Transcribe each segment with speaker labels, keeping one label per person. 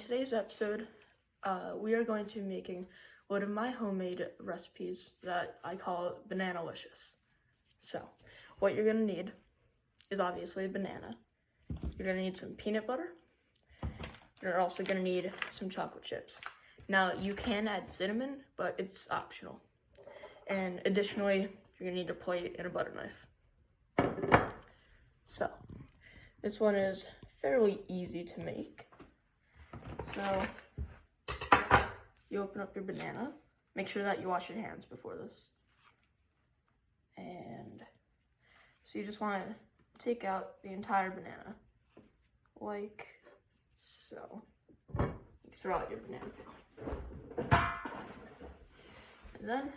Speaker 1: today's episode, we are going to be making one of my homemade recipes that I call Bananalicious. So, what you're going to need is obviously a banana. You're going to need some peanut butter. You're also going to need some chocolate chips. Now, you can add cinnamon, but it's optional. And additionally, you're going to need a plate and a butter knife. So, this one is fairly easy to make. So, you open up your banana. Make sure that you wash your hands before this. And so you just want to take out the entire banana, like so. You throw out your banana peel. And then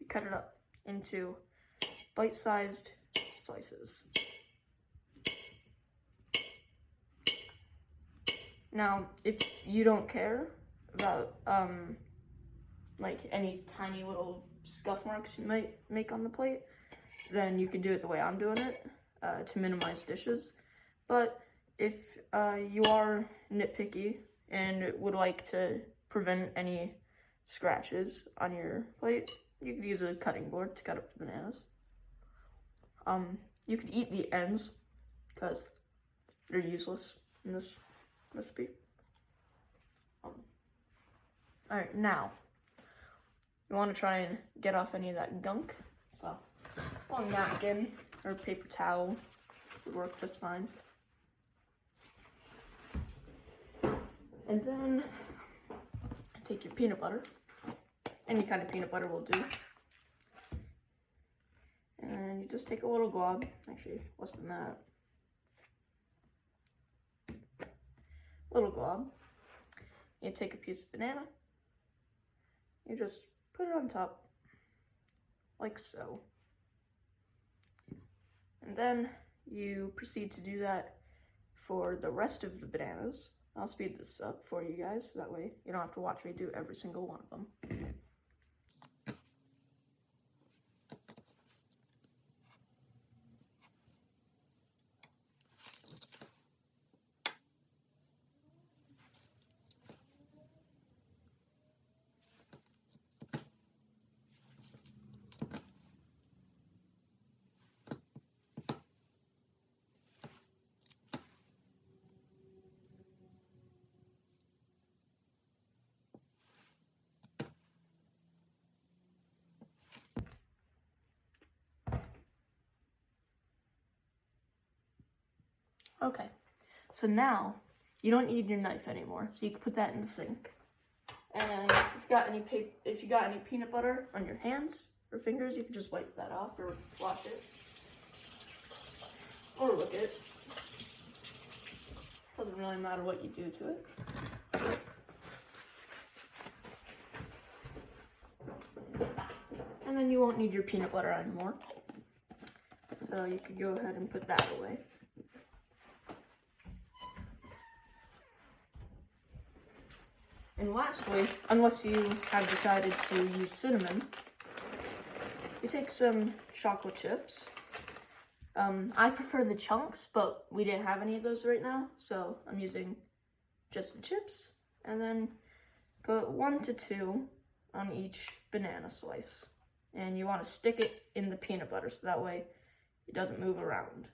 Speaker 1: you cut it up into bite-sized slices. Now, if you don't care about like any tiny little scuff marks you might make on the plate, then you can do it the way I'm doing it to minimize dishes. But if you are nitpicky and would like to prevent any scratches on your plate, you could use a cutting board to cut up the bananas. You could eat the ends because they're useless in this recipe. Alright, now, you want to try and get off any of that gunk. So, a napkin or paper towel would work just fine. And then, take your peanut butter. Any kind of peanut butter will do. And you just take a little glob. Actually, less than that. Little glob. You take a piece of banana. You just put it on top, like so. And then you proceed to do that for the rest of the bananas. I'll speed this up for you guys, so that way you don't have to watch me do every single one of them. Okay, so now you don't need your knife anymore, so you can put that in the sink. And if you got any peanut butter on your hands or fingers, you can just wipe that off or wash it or lick it. Doesn't really matter what you do to it. And then you won't need your peanut butter anymore, so you could go ahead and put that away. And lastly, unless you have decided to use cinnamon, you take some chocolate chips. I prefer the chunks, but we didn't have any of those right now, so I'm using just the chips. And then put 1 to 2 on each banana slice. And you want to stick it in the peanut butter, so that way it doesn't move around.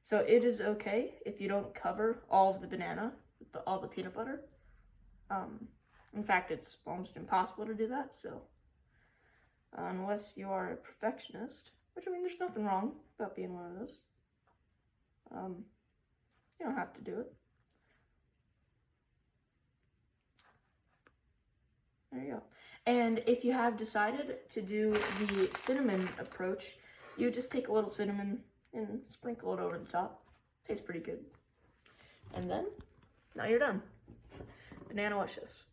Speaker 1: So it is okay if you don't cover all of the banana with all the peanut butter. In fact, it's almost impossible to do that, so unless you are a perfectionist, which, I mean, there's nothing wrong about being one of those. You don't have to do it. There you go. And if you have decided to do the cinnamon approach, you just take a little cinnamon and sprinkle it over the top. Tastes pretty good. And then, now you're done. Bananalicious.